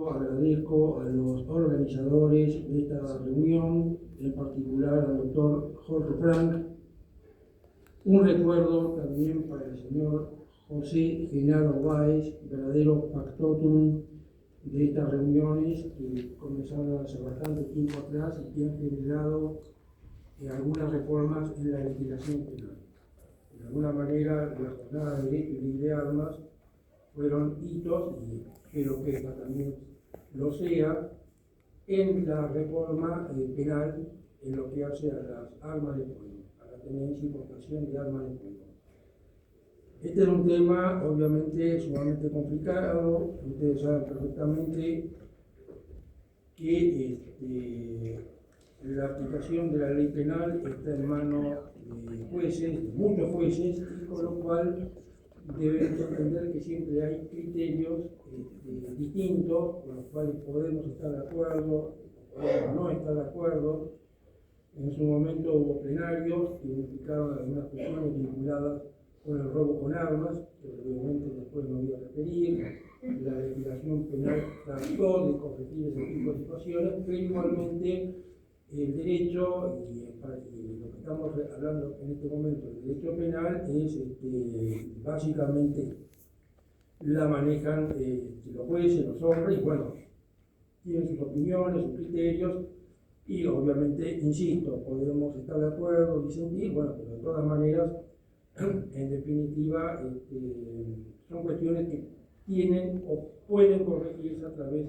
Agradezco a los organizadores de esta reunión, en particular al doctor Jorge Frank. Un recuerdo también para el señor José Genaro Báez, verdadero factotum de estas reuniones que comenzaron hace bastante tiempo atrás y que han generado algunas reformas en la legislación penal. De alguna manera, la jornada de derecho y ley de armas fueron hitos, y espero que esta también lo sea, en la reforma penal en lo que hace a las armas de fuego, a la tenencia y portación de armas de fuego. Este es un tema obviamente sumamente complicado. Ustedes saben perfectamente que la aplicación de la ley penal está en manos de jueces, de muchos jueces, y con lo cual deben entender que siempre hay criterios distintos, con los cuales podemos estar de acuerdo, podemos no estar de acuerdo. En su momento hubo plenarios que unificaron algunas cuestiones vinculadas con el robo con armas, que obviamente después me voy a referir. La legislación penal trató de corregir ese tipo de situaciones, pero igualmente el derecho, y lo que estamos hablando en este momento, el derecho penal es básicamente la manejan los jueces, los hombres, y bueno, tienen sus opiniones, sus criterios, y obviamente, insisto, podemos estar de acuerdo, disentir, bueno, pero de todas maneras, en definitiva, son cuestiones que tienen o pueden corregirse a través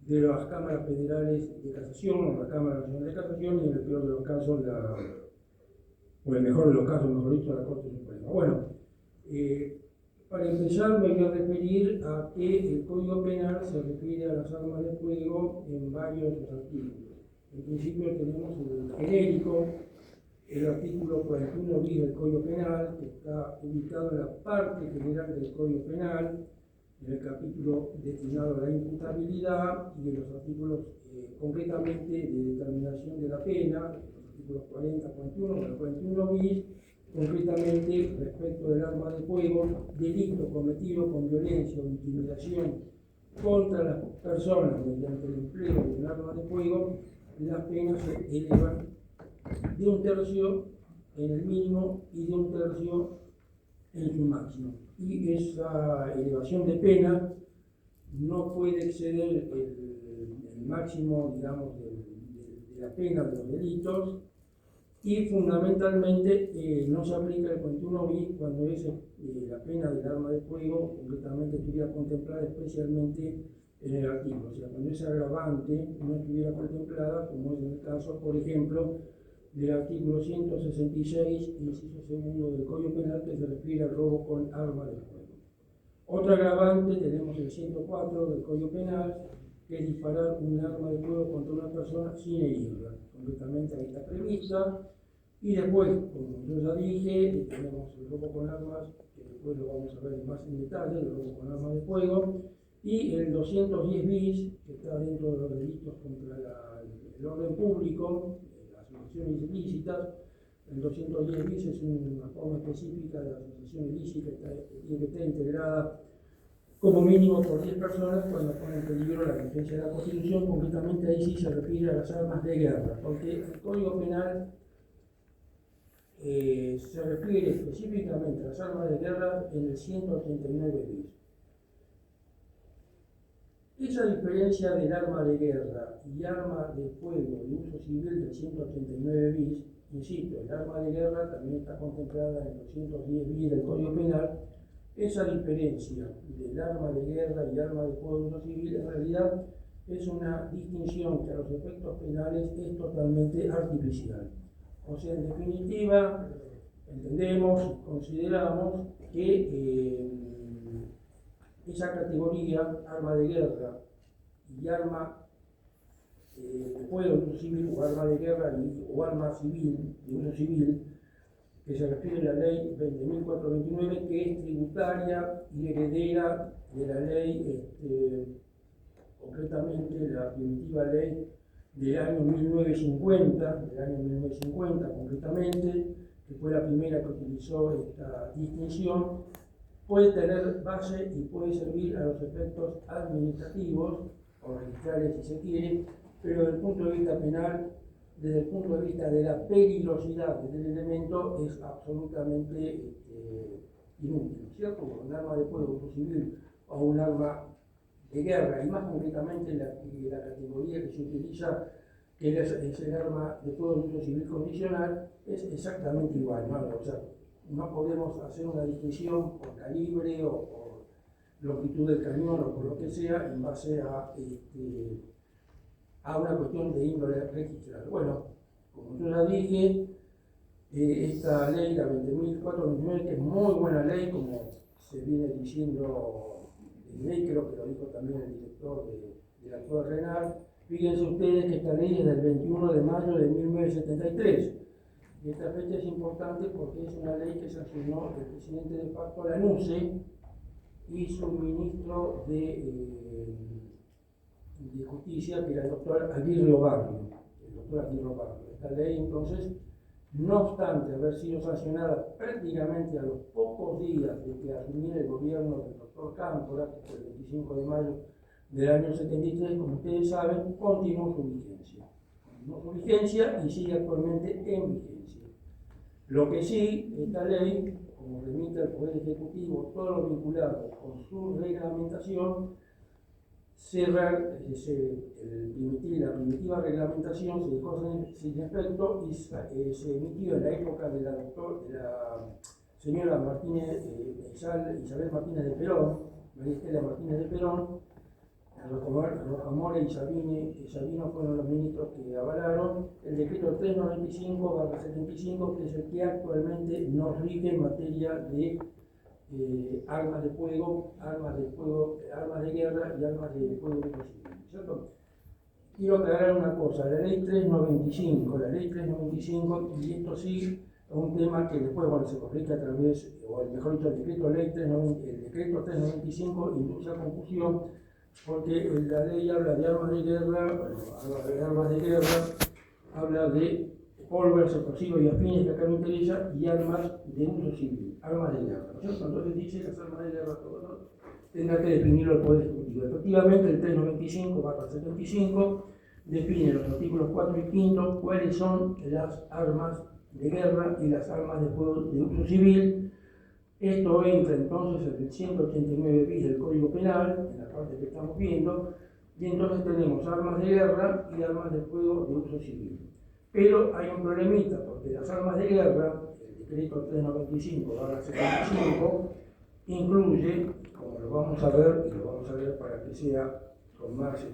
de las cámaras federales de casación o la Cámara Nacional de Casación, y en el peor de los casos, o el mejor de los casos, mejor dicho, la Corte Suprema. Bueno, para empezar me voy a referir a que el Código Penal se refiere a las armas de fuego en varios artículos. En principio tenemos el genérico, el artículo 41 bis del Código Penal, que está ubicado en la parte general del Código Penal, en el capítulo destinado a la imputabilidad, y en los artículos concretamente de determinación de la pena, los artículos 40, 41, el 41 bis, concretamente respecto del arma de fuego, delito cometido con violencia o intimidación contra las personas mediante el empleo de un arma de fuego, las penas se elevan de 1/3 en el mínimo y de 1/3 en su máximo. Y esa elevación de pena no puede exceder el máximo, digamos, de la pena de los delitos, y fundamentalmente no se aplica el 41 bis cuando es la pena del arma de fuego completamente estuviera contemplada especialmente en el artículo, o sea, cuando esa agravante no estuviera contemplada, como es en el caso, por ejemplo, del artículo 166, inciso segundo del Código Penal, que se refiere al robo con arma de fuego. Otra agravante tenemos el 104 del Código Penal, que es disparar un arma de fuego contra una persona sin herirla. Completamente ahí está prevista. Y después, como yo ya dije, tenemos el robo con armas, que después lo vamos a ver más en detalle, el robo con armas de fuego, y el 210 bis, que está dentro de los delitos contra el orden público, asociaciones ilícitas. El 210 bis es una forma específica de asociación ilícita que está integrada como mínimo por 10 personas cuando pone en peligro la vigencia de la Constitución. Concretamente ahí sí se refiere a las armas de guerra, porque el Código Penal se refiere específicamente a las armas de guerra en el 189 bis. Esa diferencia del arma de guerra y arma de fuego de uso civil del 189 bis, insisto, el arma de guerra también está contemplada en el 210 bis del Código Penal. Esa diferencia del arma de guerra y arma de fuego de uso civil en realidad es una distinción que a los efectos penales es totalmente artificial. O sea, en definitiva, entendemos, consideramos que esa categoría, arma de guerra y arma de fuego de uso civil, o arma de guerra o arma civil, de uso civil, que se refiere a la ley 20.429, que es tributaria y heredera de la ley, concretamente la primitiva ley del año 1950, concretamente, que fue la primera que utilizó esta distinción, puede tener base y puede servir a los efectos administrativos o registrales si se quiere, pero desde el punto de vista penal, desde el punto de vista de la peligrosidad del elemento, es absolutamente inútil, ¿cierto? Un arma de fuego civil o un arma de guerra, y más concretamente la categoría que se utiliza, que es el arma de fuego de uso civil condicional, es exactamente igual, ¿no? O sea, no podemos hacer una distinción por calibre o por longitud del cañón o por lo que sea en base a una cuestión de índole registral. Bueno, como yo ya dije, esta ley, la 20.429, que es muy buena ley, como se viene diciendo en ley, creo que lo dijo también el director de la actual RENAL. Fíjense ustedes que esta ley es del 21 de mayo de 1973. Y esta fecha es importante porque es una ley que sancionó el presidente de facto Lanusse y su ministro de Justicia, que era el doctor Aguirre Barrio. Esta ley, entonces, no obstante haber sido sancionada prácticamente a los pocos días de que asumiera el gobierno del doctor Cámpora, que fue el 25 de mayo del año 73, como ustedes saben, continuó su vigencia y sigue actualmente en vigencia. Lo que sí, esta ley, como remite al Poder Ejecutivo, todo lo vinculado con su reglamentación, la primitiva reglamentación se dejó sin efecto y se emitió en la época de la señora Isabel Martínez de Perón, María Estela Martínez de Perón. Rocamora y Sabino fueron los ministros que avalaron el decreto 395/75, que es el que actualmente nos rige en materia de armas de fuego, armas de guerra y armas de fuego de uso civil, ¿cierto? Quiero aclarar una cosa, la ley 395, y esto sí es un tema que después, bueno, se corrige a través, o mejor dicho, el decreto 395 induce a confusión, porque la ley habla de armas de guerra, habla de pólvora, explosivos y afines, que acá me interesa, y armas de uso civil, armas de guerra, ¿no? Entonces dice las armas de guerra, todo, ¿no? Tendrá que definirlo el Poder Ejecutivo. Efectivamente, el 395/75 define los artículos 4 y 5 cuáles son las armas de guerra y las armas de fuego de uso civil. Esto entra entonces en el 189 bis del Código Penal, en la parte que estamos viendo, y entonces tenemos armas de guerra y armas de fuego de uso civil. Pero hay un problemita, porque las armas de guerra, el decreto 395/75, incluye, como lo vamos a ver, y lo vamos a ver para que sea con más,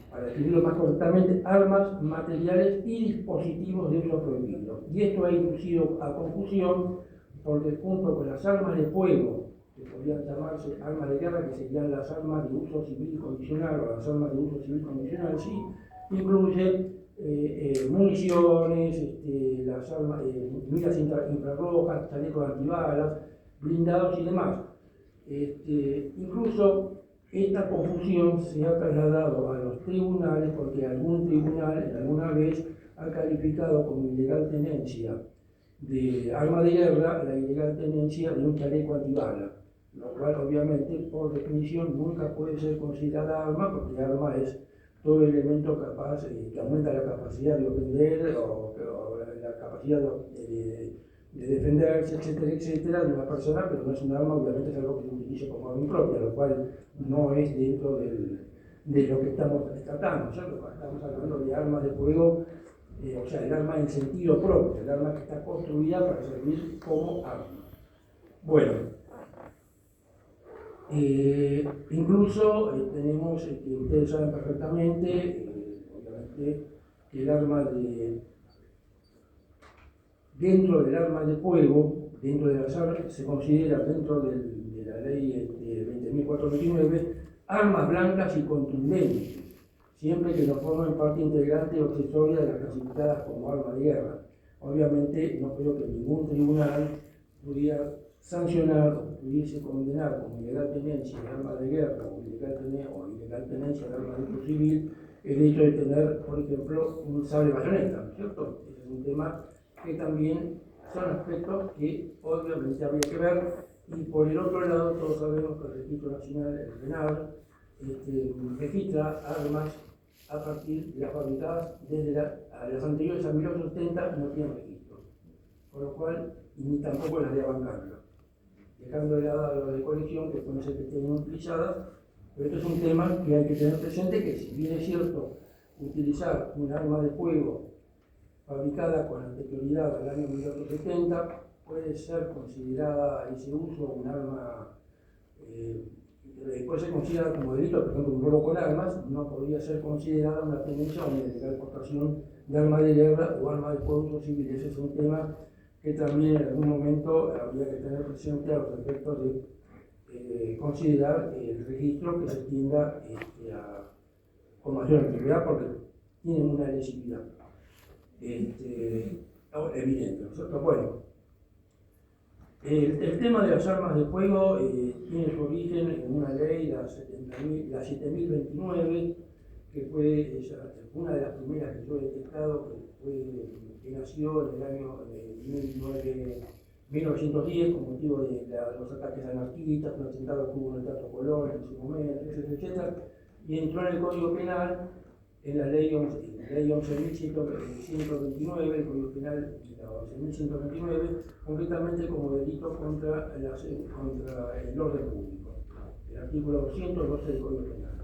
para definirlo más correctamente, armas, materiales y dispositivos de uso prohibido. Y esto ha inducido a confusión porque junto con las armas de fuego, que podrían llamarse armas de guerra, que serían las armas de uso civil condicional o las armas de uso civil condicional, sí, incluye municiones, las armas, miras infrarrojas, chalecos antibalas, blindados y demás. Incluso esta confusión se ha trasladado a los tribunales porque algún tribunal alguna vez ha calificado como ilegal tenencia de arma de guerra la ilegal tenencia de un chaleco antibala, lo cual obviamente por definición nunca puede ser considerada arma, porque arma es todo elemento capaz que aumenta la capacidad de ofender o la capacidad de defenderse, etcétera, de una persona, pero no es un arma, obviamente es algo que se utiliza como arma impropia, lo cual no es dentro de lo que estamos tratando, ¿cierto? Estamos hablando de armas de fuego, o sea, el arma en sentido propio, el arma que está construida para servir como arma. Bueno, incluso tenemos, ustedes saben perfectamente, obviamente, que el arma dentro del arma de fuego, dentro de las armas, se considera dentro de la ley 20.429, armas blancas y contundentes, siempre que no formen parte integrante o accesoria de las clasificadas como armas de guerra. Obviamente no creo que ningún tribunal pudiera sancionar o pudiese condenar como ilegal tenencia de armas de guerra o ilegal tenencia de armas de uso civil el hecho de tener, por ejemplo, un sable bayoneta, ¿no es cierto? Ese es un tema que también son aspectos que obviamente habría que ver. Y por el otro lado, todos sabemos que el Registro Nacional, el RENAV, registra armas a partir de las fabricadas desde las anteriores a 1870 no tienen registro, con lo cual ni tampoco las de Abancambio, dejando de lado lo de colección, que pueden ser que estén utilizadas, pero esto es un tema que hay que tener presente, que si bien es cierto utilizar un arma de fuego fabricada con anterioridad al año 1870 puede ser considerada ese uso un arma, puede ser considerada como delito. Por ejemplo, un robo con armas no podría ser considerada una tenencia o una ilegal portación de arma de guerra o arma de fuego uso civil. Ese es un tema que también en algún momento habría que tener presente a los efectos de considerar el registro que se tienda con mayor antigüedad, porque tienen una lesividad evidente, ¿no es cierto? Bueno, el tema de las armas de fuego tiene su origen en una ley, la 7029, que fue una de las primeras que yo he detectado, que nació en el año 1910 con motivo de los ataques anarquistas, un atentado que hubo en el Teatro Colón en su momento, etcétera, etcétera, y entró en el Código Penal, en la ley 11.129, el Código Penal de la 11.129, concretamente como delito contra el orden público, el artículo 212 del Código Penal.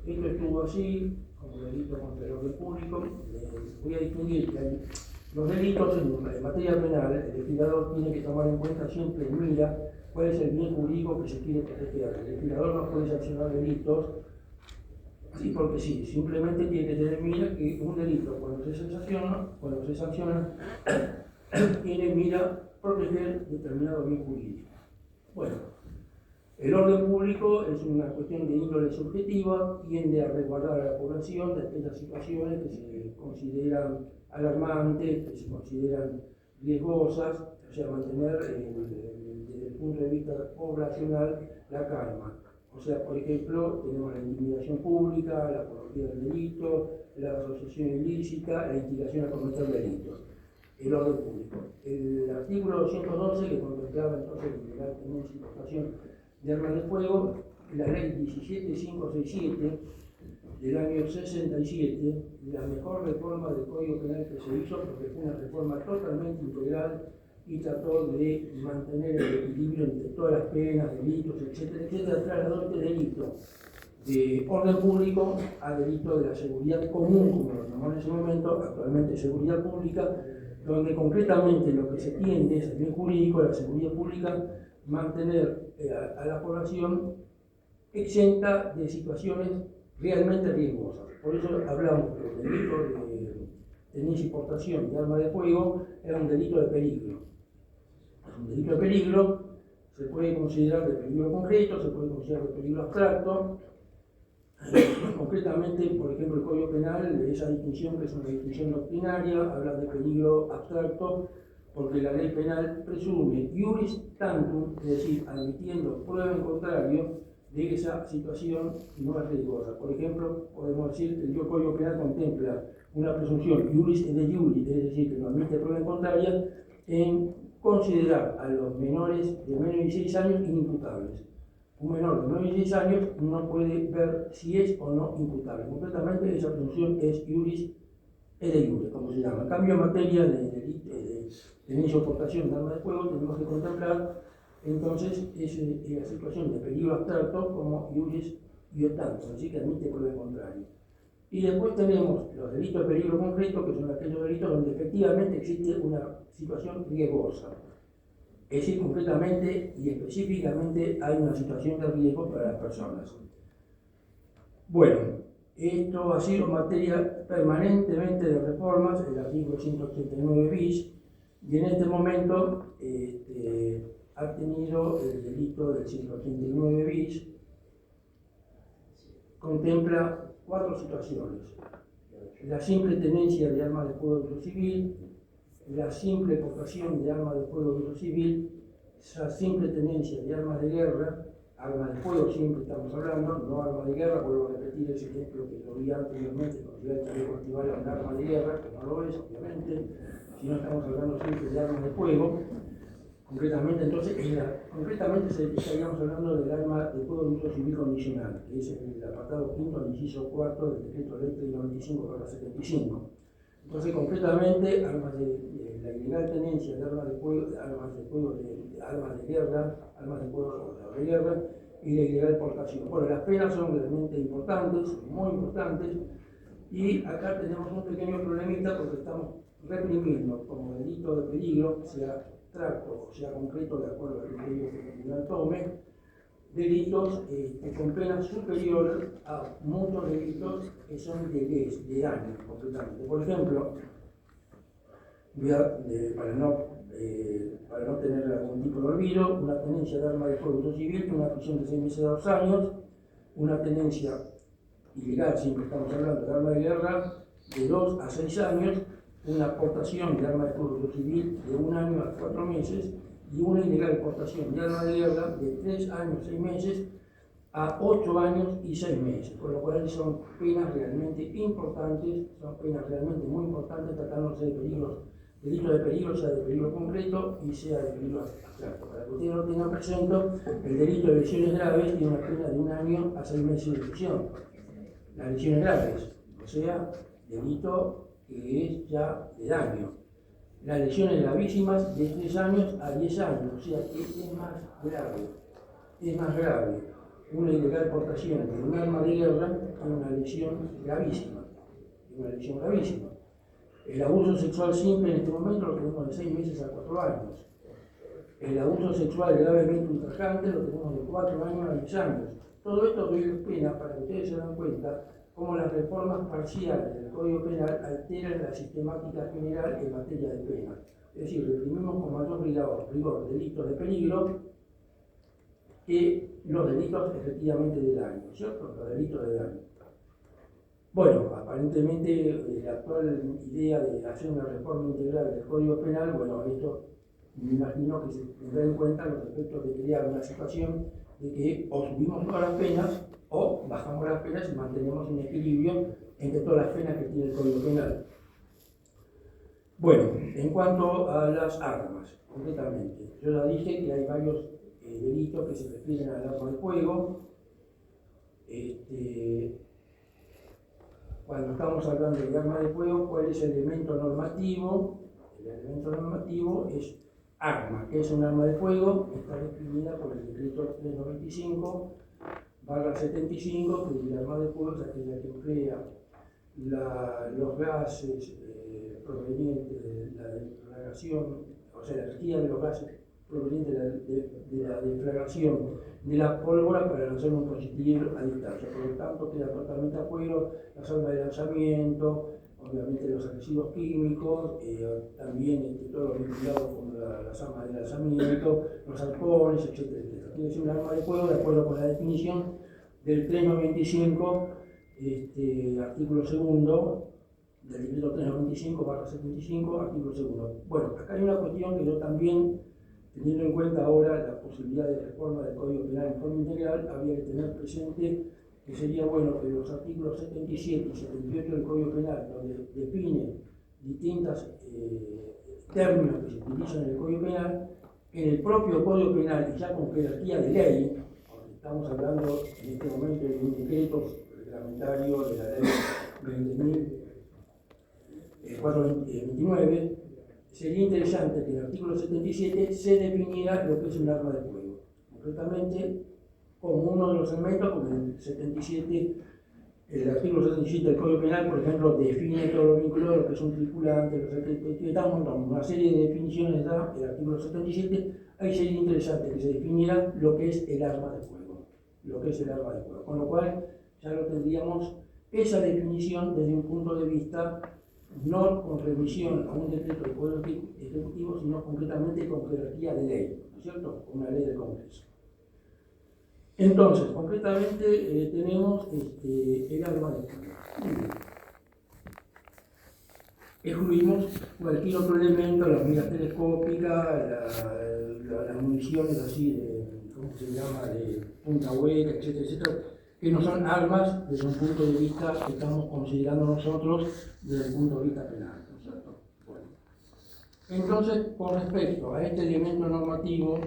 Esto estuvo así, como delito contra el orden público. Voy a distinguir que los delitos en materia penal, el legislador tiene que tomar en cuenta siempre en mira cuál es el bien jurídico que se quiere proteger. El legislador no puede sancionar delitos sí porque sí, simplemente tiene que tener en mira que un delito cuando se sanciona tiene en mira proteger determinado bien jurídico. Bueno, el orden público es una cuestión de índole subjetiva, tiende a resguardar a la población de aquellas situaciones que se consideran alarmantes, que se consideran riesgosas, o sea, mantener desde el punto de vista poblacional la calma. O sea, por ejemplo, tenemos la intimidación pública, la apología del delito, la asociación ilícita, la instigación a cometer delitos. El orden público. El artículo 212, que contemplaba entonces la tenencia y portación de armas de fuego, la ley 17567 del año 67, la mejor reforma del Código Penal que se hizo, porque fue una reforma totalmente integral y trató de mantener el equilibrio entre todas las penas, delitos, etcétera, etcétera, trasladó este delito de orden público a delito de la seguridad común, como lo llamó en ese momento, actualmente seguridad pública, donde concretamente lo que se tiende es el bien jurídico, la seguridad pública, mantener a la población exenta de situaciones realmente riesgosas. Por eso hablamos que el delito de tenencia y portación de arma de fuego es un delito de peligro. Es un delito de peligro, se puede considerar de peligro concreto, se puede considerar de peligro abstracto. Concretamente, por ejemplo, el Código Penal, esa distinción, que es una distinción doctrinaria, habla de peligro abstracto, porque la ley penal presume iuris tantum, es decir, admitiendo prueba en contrario de que esa situación no es riesgosa. Por ejemplo, podemos decir que el Código Penal contempla una presunción iuris et de iuris, es decir, que no admite prueba en contraria, en considerar a los menores de menos de 16 años inimputables. Un menor de menos de 16 años no puede ver si es o no imputable. Concretamente, esa presunción es iuris et de iure, como se llama. En cambio, en materia de tenencia o portación de arma de fuego, tenemos que contemplar entonces la situación de peligro abstracto como iuris et tantum, es decir, que admite prueba contraria. Y después tenemos los delitos de peligro concreto, que son aquellos delitos donde efectivamente existe una situación riesgosa. Es decir, concretamente y específicamente hay una situación de riesgo para las personas. Bueno, esto ha sido materia permanentemente de reformas, el artículo 189 bis, y en este momento ha tenido el delito del 189 bis, contempla 4 situaciones: la simple tenencia de armas de fuego de uso civil, la simple portación de armas de fuego de uso civil, la simple tenencia de armas de guerra, armas de fuego siempre estamos hablando, no armas de guerra. Vuelvo a repetir ese ejemplo que lo vi anteriormente, considerar el chaleco antibalas un arma de guerra, que no lo es, obviamente, si no estamos hablando siempre de armas de fuego, concretamente entonces, estaríamos hablando del arma de fuego de uso civil condicional, que es el apartado quinto del inciso cuarto del decreto ley 395/75. Entonces, concretamente, la ilegal tenencia de armas de fuego, armas de guerra, armas de fuego de guerra y la ilegal portación. Bueno, las penas son realmente importantes, muy importantes, y acá tenemos un pequeño problemita porque estamos reprimiendo como delito de peligro, sea abstracto o sea concreto, de acuerdo al criterio que el tribunal tome, delitos con penas superiores a muchos delitos que son de daño, completamente. Por ejemplo, para no tener algún tipo de olvido, una tenencia de arma de fuego de uso civil, una prisión de 6 meses a 2 años, una tenencia ilegal, siempre estamos hablando de arma de guerra, de 2 a 6 años, una aportación de arma de fuego de uso civil de 1 año a 4 meses, y una ilegal exportación de arma de guerra de 3 años, 6 meses a 8 años y 6 meses, por lo cual son penas realmente importantes, son penas realmente muy importantes, tratándose de delito de peligro, sea de peligro concreto y sea de peligro abstracto. Para que ustedes lo tengan presente, el delito de lesiones graves tiene una pena de 1 año a 6 meses de prisión. Las lesiones graves, o sea, delito que es ya de daño. Las lesiones gravísimas de 3 años a 10 años, o sea, que es más grave. Es más grave una ilegal portación de un arma de guerra que una lesión gravísima. El abuso sexual simple en este momento lo tenemos de 6 meses a 4 años. El abuso sexual gravemente ultrajante lo tenemos de 4 años a 10 años. Todo esto doy pena para que ustedes se den cuenta cómo las reformas parciales del Código Penal alteran la sistemática general en materia de pena. Es decir, reprimimos con mayor rigor delitos de peligro que los delitos efectivamente de daño, ¿cierto? Los delitos de daño. Bueno, aparentemente la actual idea de hacer una reforma integral del Código Penal, bueno, esto me imagino que se tendrá en cuenta los efectos de crear una situación de que o subimos todas las penas o bajamos las penas y mantenemos un equilibrio entre todas las penas que tiene el Código Penal. Bueno, en cuanto a las armas, concretamente, yo ya dije que hay varios delitos que se refieren al arma de fuego. Cuando estamos hablando de arma de fuego, ¿cuál es el elemento normativo? El elemento normativo es arma. ¿Qué es un arma de fuego? Está definida por el decreto 395/75, que el arma de fuego es aquella que emplea los gases provenientes de la deflagración, o sea, la energía de los gases provenientes de la deflagración de la pólvora para lanzar un proyectil a distancia. Por lo tanto, queda totalmente a fuego las armas de lanzamiento, obviamente los agresivos químicos, también todo lo vinculado con las armas de lanzamiento, los arpones, etcétera, etcétera. Tiene que ser un arma de fuego de acuerdo con la definición del 395, artículo segundo, del decreto 395/75, artículo segundo. Bueno, acá hay una cuestión que yo también, teniendo en cuenta ahora la posibilidad de reforma del Código Penal en forma integral, había que tener presente que sería bueno que los artículos 77 y 78 del Código Penal, donde define distintos términos que se utilizan en el Código Penal, en el propio Código Penal y ya con jerarquía de ley, porque estamos hablando en este momento de un decreto reglamentario de la ley 20.429, sería interesante que en el artículo 77 se definiera lo que es un arma de fuego. Concretamente, como uno de los elementos, como el 77, el artículo 77 del Código Penal, por ejemplo, define todo lo vinculado a lo que es un tripulante, una serie de definiciones da el artículo 77, ahí sería interesante que se definiera lo que es el arma de fuego. Con lo cual, ya lo tendríamos esa definición desde un punto de vista no con remisión a un decreto del Poder Ejecutivo, sino concretamente con jerarquía de ley, ¿no es cierto? Una ley del Congreso. Entonces, concretamente tenemos el arma de fuego. Excluimos cualquier otro elemento, las miras telescópicas, las municiones así de, ¿cómo se llama?, de punta hueca, etcétera, etcétera, que no son armas desde un punto de vista que estamos considerando nosotros desde el punto de vista penal, ¿no es cierto? Bueno. Entonces, con respecto a este elemento normativo,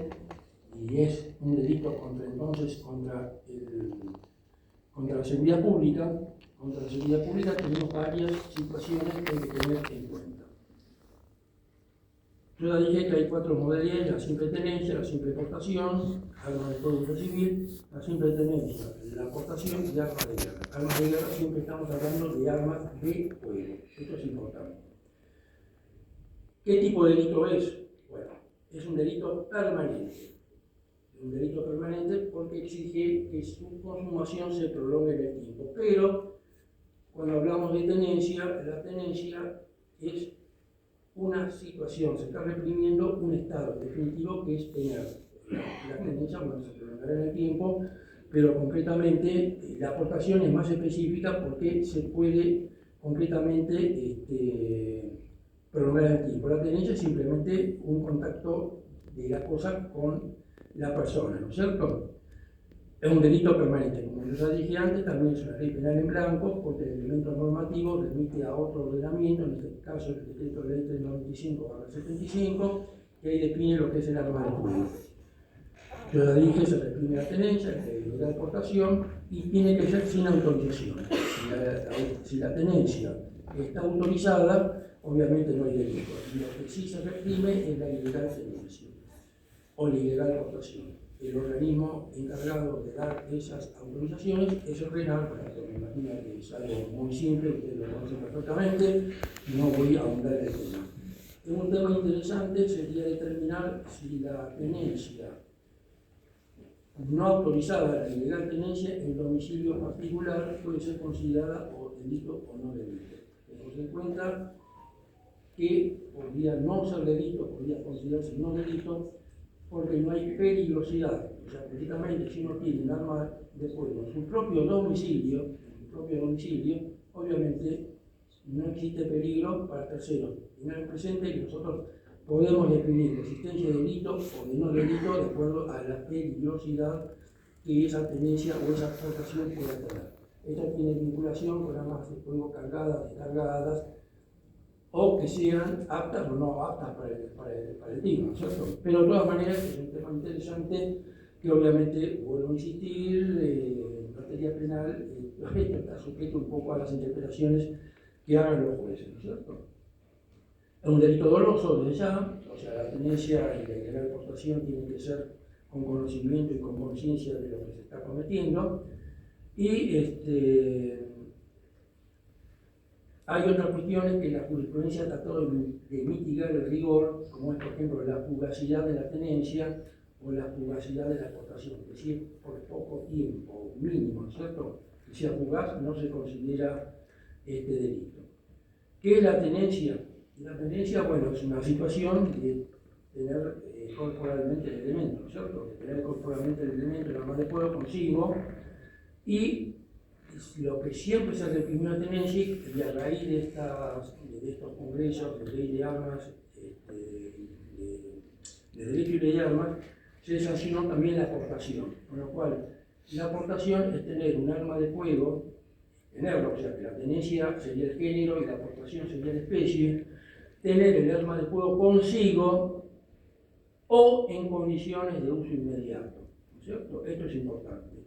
y es un delito contra la seguridad pública, tenemos varias situaciones que hay que tener en cuenta. Yo ya dije que hay 4 modalidades: la simple tenencia, la simple portación, armas de fuego y uso civil, la simple tenencia, la portación y armas de guerra. Armas de guerra siempre estamos hablando de armas de fuego. Esto es importante. ¿Qué tipo de delito es? Bueno, es un delito permanente. Es un delito permanente porque exige que su consumación se prolongue en el tiempo. Pero, cuando hablamos de tenencia, la tenencia es una situación, se está reprimiendo un estado definitivo que es tener. La tenencia, bueno, se prolongará en el tiempo, pero concretamente la aportación es más específica porque se puede concretamente prolongar el tiempo. La tenencia es simplemente un contacto de la cosa con la persona, ¿no es cierto? Es un delito permanente, como yo ya dije antes, también es una ley penal en blanco, porque el elemento normativo remite a otro ordenamiento, en este caso el decreto de ley 395/75, que ahí define lo que es el arma de fuego. Yo ya dije, se reprime la tenencia, la deportación, y tiene que ser sin autorización. Si la tenencia está autorizada, obviamente no hay delito. Lo que sí se reprime es la ilegal tenencia o la ilegal deportación. El organismo encargado de dar esas autorizaciones es el RENAR. Me imagino que es algo muy simple, ustedes lo conocen perfectamente, no voy a ahondar en el tema. Un tema interesante sería determinar si la tenencia no autorizada, la ilegal tenencia en domicilio particular, puede ser considerada o delito o no delito. Tenemos en cuenta que podría no ser delito, podría considerarse no delito, porque no hay peligrosidad. O sea, precisamente si uno tiene un arma de fuego en su propio domicilio, obviamente no existe peligro para terceros. Tengan presente que nosotros podemos definir la existencia de delito o de no delito de acuerdo a la peligrosidad que esa tenencia o esa aportación pueda tener. Esto tiene vinculación con armas de fuego cargadas, descargadas, o que sean aptas o no aptas para el tiro, ¿no es cierto? Pero de todas maneras es un tema interesante que obviamente, vuelvo a insistir, en materia penal, esto está sujeto un poco a las interpretaciones que hagan los jueces, ¿no es cierto? Es un delito doloso desde ya, o sea, la tenencia y la ilegal portación tienen que ser con conocimiento y con conciencia de lo que se está cometiendo. Y hay otras cuestiones que la jurisprudencia ha tratado de mitigar el rigor, como es, por ejemplo, la fugacidad de la tenencia o la fugacidad de la aportación, es decir, por poco tiempo mínimo, ¿no es cierto? Que sea fugaz, no se considera este delito. ¿Qué es la tenencia? La tenencia, bueno, es una situación de tener corporalmente el elemento, ¿no es cierto? De tener corporalmente el elemento, el arma de fuego consigo, y lo que siempre se reprimió la tenencia, y a raíz de estos congresos de ley de armas, de derecho y ley de armas, se sancionó también la aportación, con lo cual la aportación es tener un arma de fuego, tenerlo, o sea que la tenencia sería el género y la aportación sería la especie, tener el arma de fuego consigo o en condiciones de uso inmediato, ¿no es cierto? Esto es importante.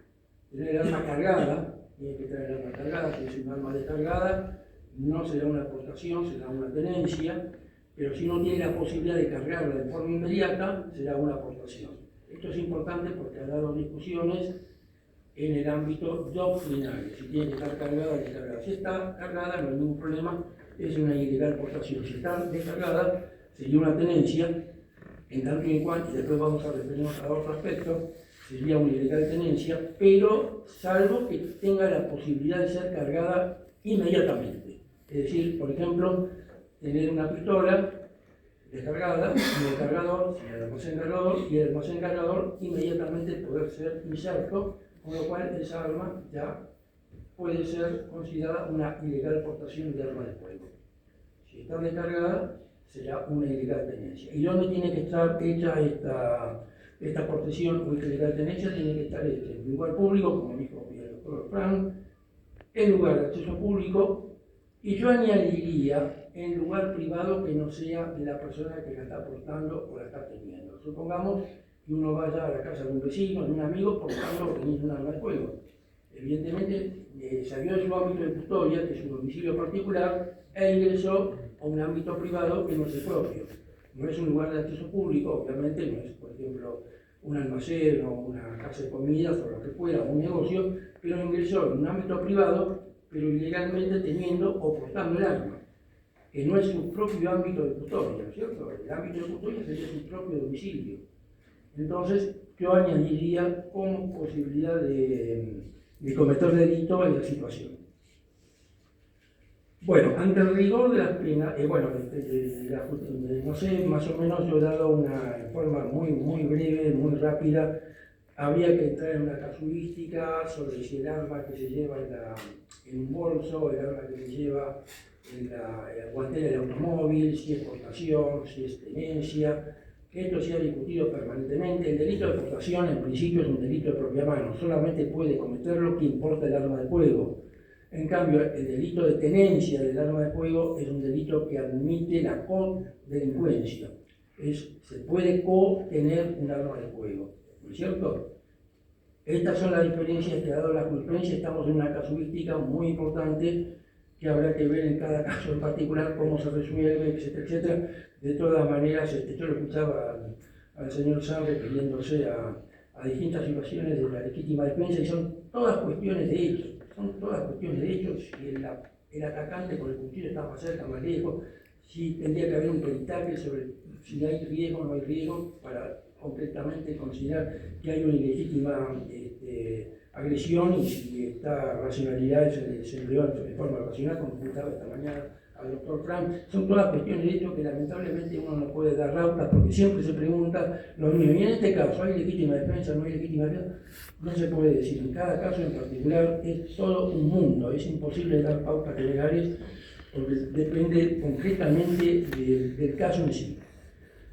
Tener el arma cargada, tiene que tener el arma cargada, si es un arma descargada, no será una aportación, será una tenencia, pero si no tiene la posibilidad de cargarla de forma inmediata, será una aportación. Esto es importante porque ha dado discusiones en el ámbito doctrinal, si tiene que estar cargada o descargada. Si está cargada, no hay ningún problema, es una ilegal aportación. Si está descargada, sería una tenencia, en tanto y en cuanto, y después vamos a referirnos a otro aspecto, sería una ilegal tenencia, pero salvo que tenga la posibilidad de ser cargada inmediatamente. Es decir, por ejemplo, tener una pistola descargada, y el cargador, el almacén cargador, y el almacén cargador inmediatamente poder ser inserto, con lo cual esa arma ya puede ser considerada una ilegal portación de arma de fuego. Si está descargada, será una ilegal tenencia. ¿Y dónde tiene que estar hecha esta protección o esta ilegal tenencia? Tiene que estar hecha en un lugar público, como dijo el doctor Frank, en lugar de acceso público, Y yo añadiría en lugar privado que no sea de la persona que la está portando o la está teniendo. Supongamos que uno vaya a la casa de un vecino, de un amigo, portando o teniendo un arma de fuego. Evidentemente salió de su ámbito de custodia, que es su domicilio particular, e ingresó a un ámbito privado que no es el propio. No es un lugar de acceso público, obviamente no es, por ejemplo, un almacén o una casa de comidas o lo que fuera, un negocio, pero ingresó en un ámbito privado, pero ilegalmente teniendo o portando el arma, que no es su propio ámbito de custodia, ¿no es cierto? El ámbito de custodia sería su propio domicilio. Entonces, yo añadiría como posibilidad de cometer delito en la situación. Bueno, ante el rigor de las penas, no sé, más o menos yo he dado una forma muy breve, muy rápida. Habría que entrar en una casuística sobre si el arma que se lleva en un bolso, el arma que se lleva en la guantera del automóvil, si es portación, si es tenencia, que esto se ha discutido permanentemente. El delito de portación en principio es un delito de propia mano, solamente puede cometerlo quien porta el arma de fuego. En cambio, el delito de tenencia del arma de fuego es un delito que admite la codelincuencia. Se puede co-tener un arma de fuego, ¿no es cierto? Estas son las diferencias que ha dado la jurisprudencia. Estamos en una casuística muy importante que habrá que ver en cada caso en particular cómo se resuelve, etcétera, etcétera. De todas maneras, yo lo escuchaba al señor Sanz refiriéndose a distintas situaciones de la legítima defensa y son todas cuestiones de hechos. Son todas cuestiones de hechos, si el atacante con el cuchillo está más cerca, más lejos, si tendría que haber un peritaje sobre si hay riesgo o no hay riesgo para concretamente considerar que hay una ilegítima agresión y si esta racionalidad se empleó de forma racional, como comentaba esta mañana al doctor Frank. Son todas cuestiones de hecho que lamentablemente uno no puede dar pautas porque siempre se pregunta lo mismo. Y en este caso, ¿hay legítima defensa o no hay legítima defensa? No se puede decir. En cada caso en particular es todo un mundo. Es imposible dar pautas generales porque depende concretamente del caso en sí.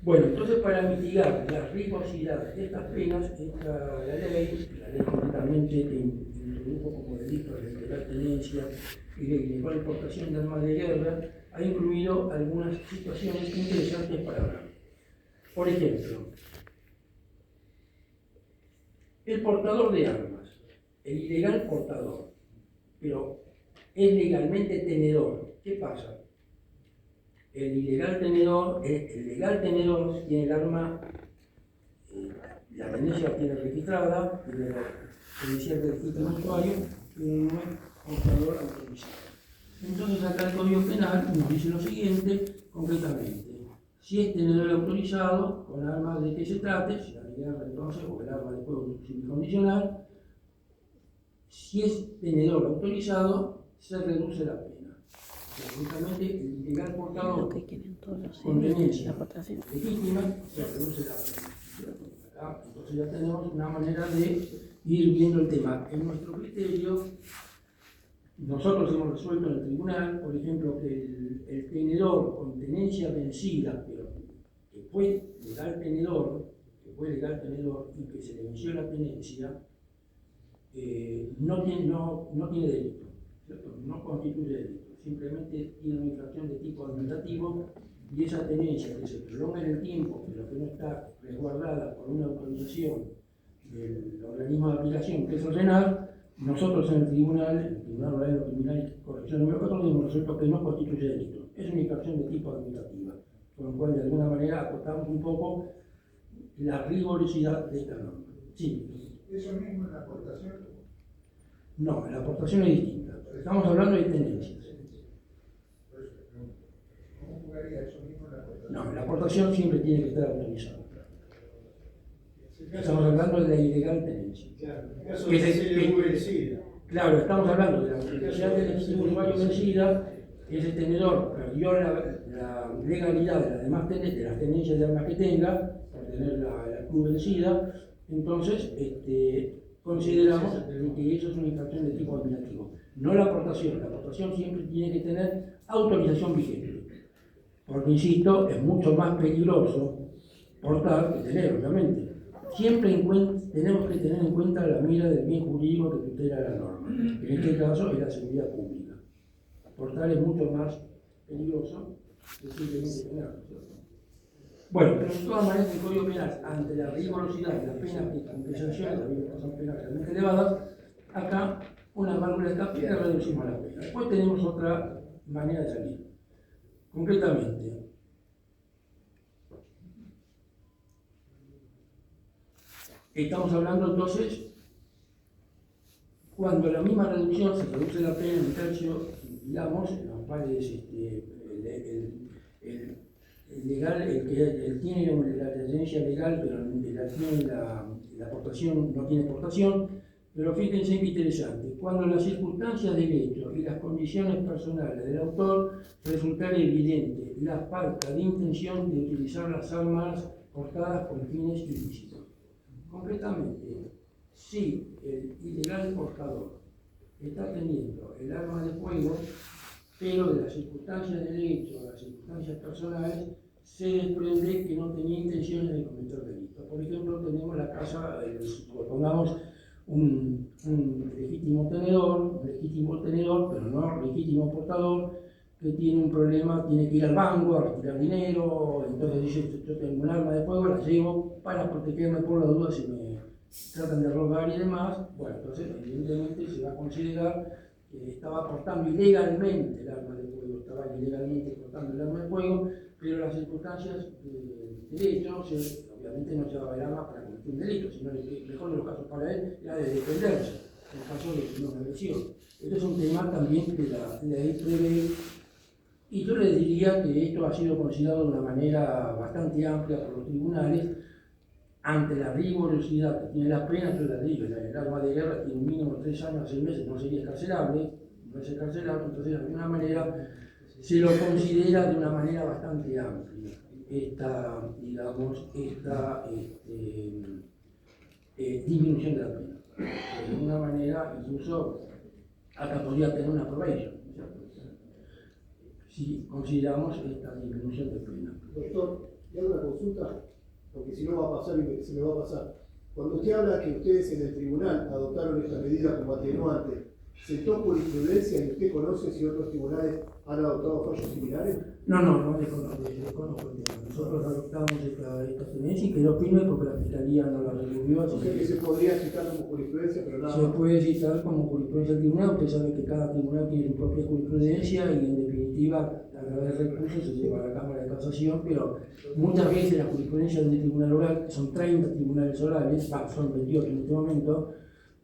Bueno, entonces para mitigar la riesgosidad de estas penas, la ley concretamente que introdujo como delito de ilegal tenencia y de ilegal importación de armas de guerra, ha incluido algunas situaciones interesantes para hablar. Por ejemplo, el portador de armas, el ilegal portador, pero es legalmente tenedor. ¿Qué pasa? El legal tenedor tiene el arma, la tenencia la tiene registrada, tiene la credencial del legítimo usuario, pero no es portador autorizado. Entonces acá el Código Penal nos dice lo siguiente, concretamente, si es tenedor autorizado, con armas de que se trate, si la guerra entonces, o el arma de fuego incondicional, si es tenedor autorizado, se reduce la pena. Justamente el ilegal portador con tenencia legítima se reduce la pena. Entonces ya tenemos una manera de ir viendo el tema. En nuestro criterio, nosotros hemos resuelto en el tribunal, por ejemplo, que el tenedor con tenencia vencida, pero que fue legal tenedor y que se le venció la tenencia, no tiene delito, ¿cierto? No constituye delito. Simplemente tiene una infracción de tipo administrativo y esa tenencia que se prolonga en el tiempo, pero que no está resguardada por una autorización del organismo de aplicación, que es el RENAR, nosotros en el Tribunal Ordinario Criminal y Corrección número 4, hemos resuelto que no constituye delito. Es una infracción de tipo administrativa, con lo cual de alguna manera acotamos un poco la rigurosidad de esta norma. Sí. ¿Eso mismo en la aportación? No, la aportación es distinta. Estamos hablando de tenencias. ¿Cómo jugaría eso mismo en la aportación? No, la aportación siempre tiene que estar autorizada. Estamos hablando de la ilegal tenencia. Claro, en caso de ser vencida. Claro, estamos hablando de la autorización del legítimo usuario vencida. Ese tenedor perdió la legalidad de las demás de las tenencias de armas que tenga, por tener la cruz vencida. Entonces, consideramos que eso es una infracción de tipo administrativo. No la aportación siempre tiene que tener autorización vigente. Porque, insisto, es mucho más peligroso portar que tener, obviamente. Siempre tenemos que tener en cuenta la mira del bien jurídico que tutela la norma. En este caso es la seguridad pública. portar es mucho más peligroso que simplemente tenerlo, ¿cierto? Bueno, pero de todas maneras el Código Penal, ante la rigurosidad de las penas que sancionan, las son penas realmente elevadas, acá una válvula de escape y reducimos la pena. Después tenemos otra manera de salir. Concretamente, estamos hablando entonces cuando la misma reducción se reduce la pena en un tercio, digamos, en los cuales el legal, el que tiene la residencia legal, pero tiene la aportación, no tiene aportación, pero fíjense qué interesante, cuando las circunstancias del hecho y las condiciones personales del autor resultan evidente la falta de intención de utilizar las armas portadas con fines ilícitos. Concretamente, si el ilegal portador está teniendo el arma de fuego, pero de las circunstancias del hecho, de las circunstancias personales, se desprende que no tenía intenciones de cometer delito. Por ejemplo, tenemos la casa, pongamos un legítimo tenedor, pero no legítimo portador, que tiene un problema, tiene que ir al banco a retirar dinero, entonces dice, yo tengo un arma de fuego, la llevo para protegerme por la duda si me tratan de robar y demás. Bueno, entonces evidentemente se va a considerar que estaba portando ilegalmente el arma de fuego, estaba ilegalmente portando el arma de fuego, pero las circunstancias de hecho, obviamente no llevaba el arma para cometer un delito, sino que el mejor de los casos para él era de defenderse, en caso de una agresión. Este es un tema también que la ley prevé, y yo le diría que esto ha sido considerado de una manera bastante amplia por los tribunales, ante la rigurosidad que tiene la pena. Yo la digo, el arma de guerra tiene un mínimo de 3 años a 6 meses, no sería escarcelable, entonces de alguna manera se lo considera de una manera bastante amplia esta disminución de la pena. De alguna manera, incluso hasta podría tener una probation, ¿cierto? Si consideramos esta disminución de pena. Doctor, le hago una consulta, porque si no va a pasar y se me va a pasar. Cuando usted habla que ustedes en el tribunal adoptaron esta medida como atenuante, ¿sentó jurisprudencia y usted conoce si otros tribunales han adoptado fallos similares? No desconozco el tema. Nosotros adoptamos esta tendencia y quedó firme porque la Fiscalía no la recurrió. O sea que se podría citar como jurisprudencia, pero nada se más. puede citar como jurisprudencia del tribunal. Usted sabe que cada tribunal tiene su propia jurisprudencia y en definitiva a través de recursos se lleva a la Cámara de Casación, pero muchas veces la jurisprudencia del tribunal oral, son 30 tribunales orales, son 28 en este momento,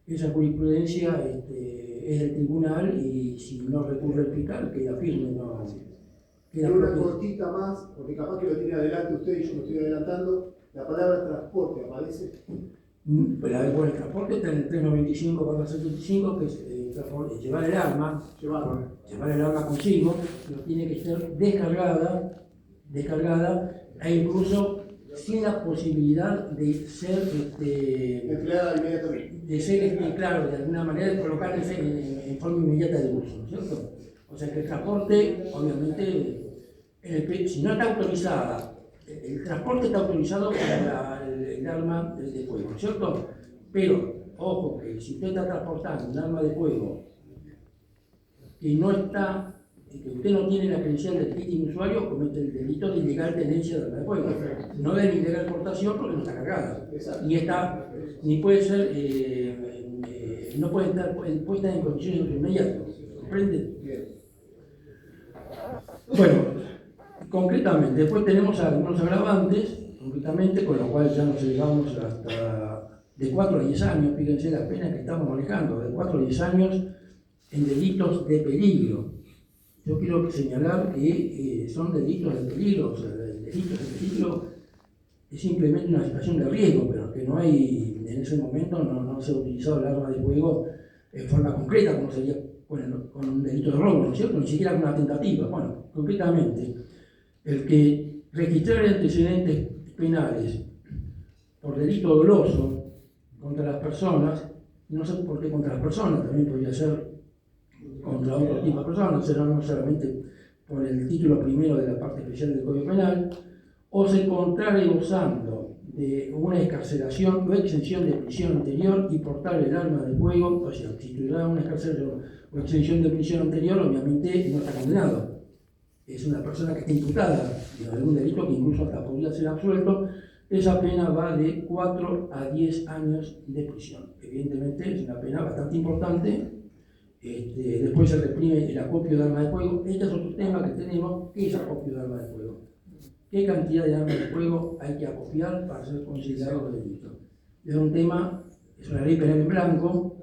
esa jurisprudencia es del tribunal y si no recurre al fiscal queda firme, no queda Pero una propio. cortita más, porque capaz que lo tiene adelante usted y yo me estoy adelantando, la palabra transporte aparece. Bueno, el transporte está en el 395/75, que es llevar el arma, llevar el arma consigo, pero tiene que ser descargada e incluso sin la posibilidad de ser Empleada inmediatamente. claro, de alguna manera de colocarse en forma inmediata de uso, ¿no es cierto? O sea que el transporte, obviamente, si no está autorizada, el transporte está autorizado para el arma de fuego, ¿no es cierto? Pero, ojo, que si usted está transportando un arma de fuego que usted no tiene la credencial del legítimo usuario, comete el delito de ilegal tenencia de arma de fuego. No de ilegal portación porque no está cargada. Ni puede ser, no puede estar puesta en condiciones de uso inmediato. ¿Comprende? Bueno, concretamente, después tenemos algunos agravantes, concretamente, con lo cual ya nos llegamos hasta de 4 a 10 años, fíjense la pena que estamos manejando, de 4 a 10 años en delitos de peligro. Yo quiero señalar que son delitos de peligro, o sea, el delito de peligro es simplemente una situación de riesgo, pero que no hay, en ese momento no se ha utilizado el arma de fuego en forma concreta, como sería con un delito de robo, ¿no es cierto? Ni siquiera con una tentativa. Bueno, concretamente, el que registrar antecedentes penales por delito doloso contra las personas, no sé por qué contra las personas, también podría ser contra otro tipo de personas, no solamente por el título primero de la parte especial del Código Penal, o se contrae gozando de una excarcelación o exención de prisión anterior y portar el arma de fuego, o sea, si tuviera una excarcelación o exención de prisión anterior, obviamente no está condenado. Es una persona que está imputada de algún delito que incluso hasta podría ser absuelto. Esa pena va de 4 a 10 años de prisión. Evidentemente es una pena bastante importante. Después se reprime el acopio de armas de fuego. Este es otro tema que tenemos. ¿Qué es acopio de armas de fuego? ¿Qué cantidad de armas de fuego hay que acopiar para ser considerado delito? Es un tema, es una ley penal en blanco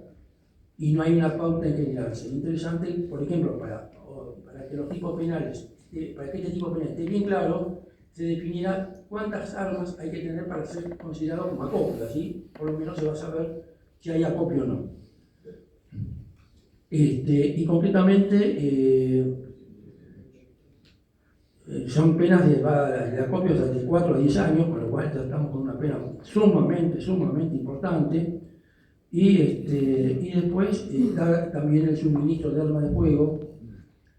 y no hay una pauta en general. Sería interesante, por ejemplo, para que los tipos penales, para que este tipo penal esté bien claro, se definirá cuántas armas hay que tener para ser considerado como acopio. Así, por lo menos se va a saber si hay acopio o no. Y concretamente, son penas de acopio de 4 a 10 años, con lo cual ya estamos con una pena sumamente importante. Y después está también el suministro de armas de fuego